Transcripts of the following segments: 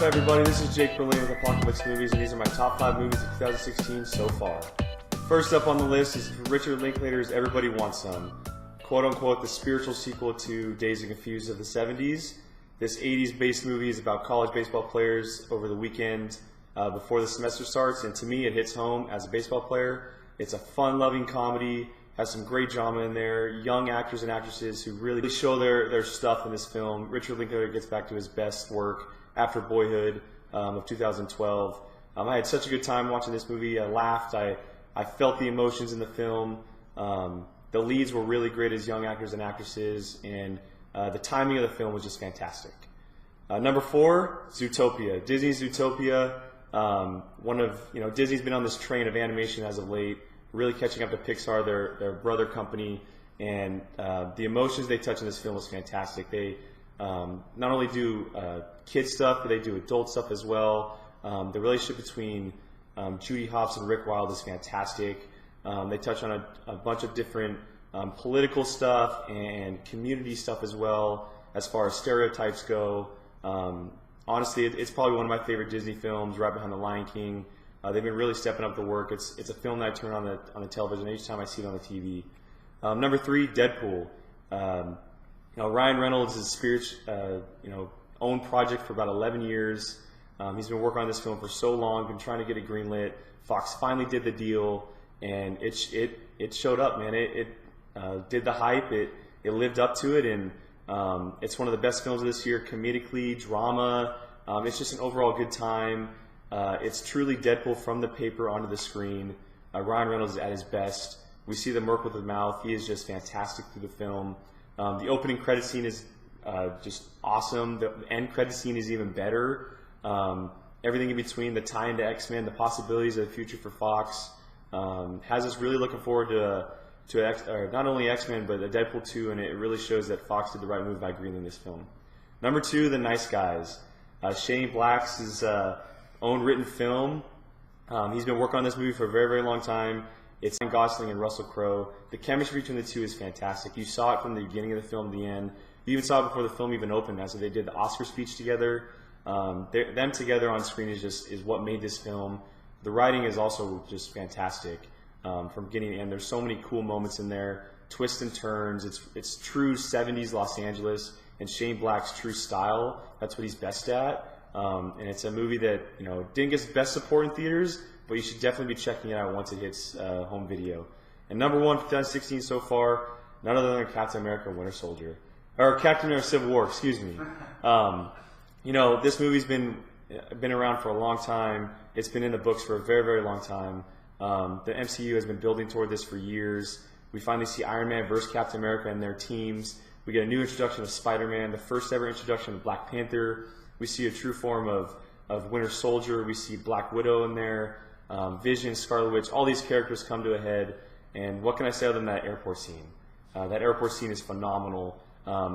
everybody? This is Jake Berlin with Apocalypse Movies, and these are my top 5 movies of 2016 so far. First up on the list is Richard Linklater's Everybody Wants Some, quote-unquote the spiritual sequel to Dazed and Confused of the 70s. This 80s-based movie is about college baseball players over the weekend before the semester starts, and to me it hits home as a baseball player. It's a fun-loving comedy, has some great drama in there, young actors and actresses who really show their stuff in this film. Richard Linklater gets back to his best work after Boyhood of 2012. I had such a good time watching this movie. I laughed, I felt the emotions in the film. The leads were really great as young actors and actresses, and the timing of the film was just fantastic. Number 4, Zootopia. Disney's Zootopia. Disney's been on this train of animation as of late, really catching up to Pixar, their brother company, and the emotions they touch in this film is fantastic. They not only do kid stuff, but they do adult stuff as well. The relationship between Judy Hopps and Rick Wilde is fantastic. They touch on a bunch of different political stuff and community stuff as well, as far as stereotypes go. Honestly, it's probably one of my favorite Disney films, right behind The Lion King. They've been really stepping up the work. It's a film that I turn on the television each time I see it on the TV. Number 3, Deadpool. Ryan Reynolds' own project for about 11 years. He's been working on this film for so long, been trying to get it greenlit. Fox finally did the deal, and it showed up, man. It did the hype. It lived up to it, and it's one of the best films of this year, comedically, drama. It's just an overall good time. It's truly Deadpool from the paper onto the screen. Ryan Reynolds is at his best. We see the Merc with his mouth. He is just fantastic through the film. The opening credit scene is just awesome. The end credit scene is even better. Everything in between, the tie into X-Men, the possibilities of the future for Fox, has us really looking forward to not only X-Men, but Deadpool 2, and it really shows that Fox did the right move by greening this film. Number 2, The Nice Guys. Shane Black's own written film. He's been working on this movie for a very, very long time. It's Ryan Gosling and Russell Crowe. The chemistry between the two is fantastic. You saw it from the beginning of the film to the end. You even saw it before the film even opened. As they did the Oscar speech together. Them together on screen is what made this film. The writing is also just fantastic from beginning to end. There's so many cool moments in there, twists and turns. It's true 70s Los Angeles and Shane Black's true style. That's what he's best at. And it's a movie that didn't get best support in theaters, but you should definitely be checking it out once it hits home video. And number 1 for 2016 so far, none other than Captain America: Winter Soldier, or Captain America: Civil War. Excuse me. This movie's been around for a long time. It's been in the books for a very, very long time. The MCU has been building toward this for years. We finally see Iron Man versus Captain America and their teams. We get a new introduction of Spider-Man, the first ever introduction of Black Panther. We see a true form of Winter Soldier. We see Black Widow in there, Vision, Scarlet Witch. All these characters come to a head. And what can I say other than that airport scene? That airport scene is phenomenal.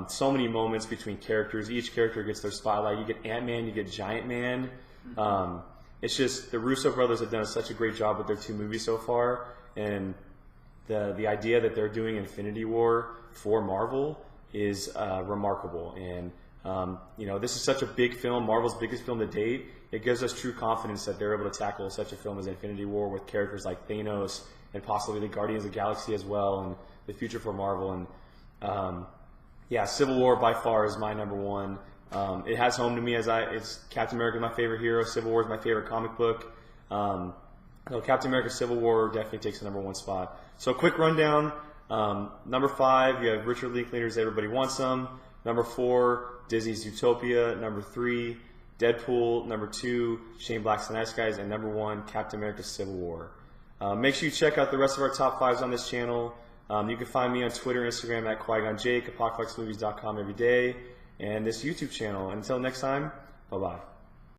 So many moments between characters. Each character gets their spotlight. You get Ant-Man, you get Giant Man. It's just the Russo brothers have done such a great job with their 2 movies so far. And the idea that they're doing Infinity War for Marvel is remarkable. And this is such a big film, Marvel's biggest film to date. It gives us true confidence that they're able to tackle such a film as Infinity War with characters like Thanos and possibly the Guardians of the Galaxy as well, and the future for Marvel. And Civil War by far is my number 1. It has home to me it's Captain America, my favorite hero. Civil War is my favorite comic book. Captain America: Civil War definitely takes the number 1 spot. So quick rundown. Number 5, you have Richard Linklater's Everybody Wants Some. Number 4, Disney's Zootopia. Number 3, Deadpool. Number 2, Shane Black's The Nice Guys. And number 1, Captain America: Civil War. Make sure you check out the rest of our top 5s on this channel. You can find me on Twitter and Instagram at QuigonJake, apocalypsemovies.com every day, and this YouTube channel. Until next time, bye-bye.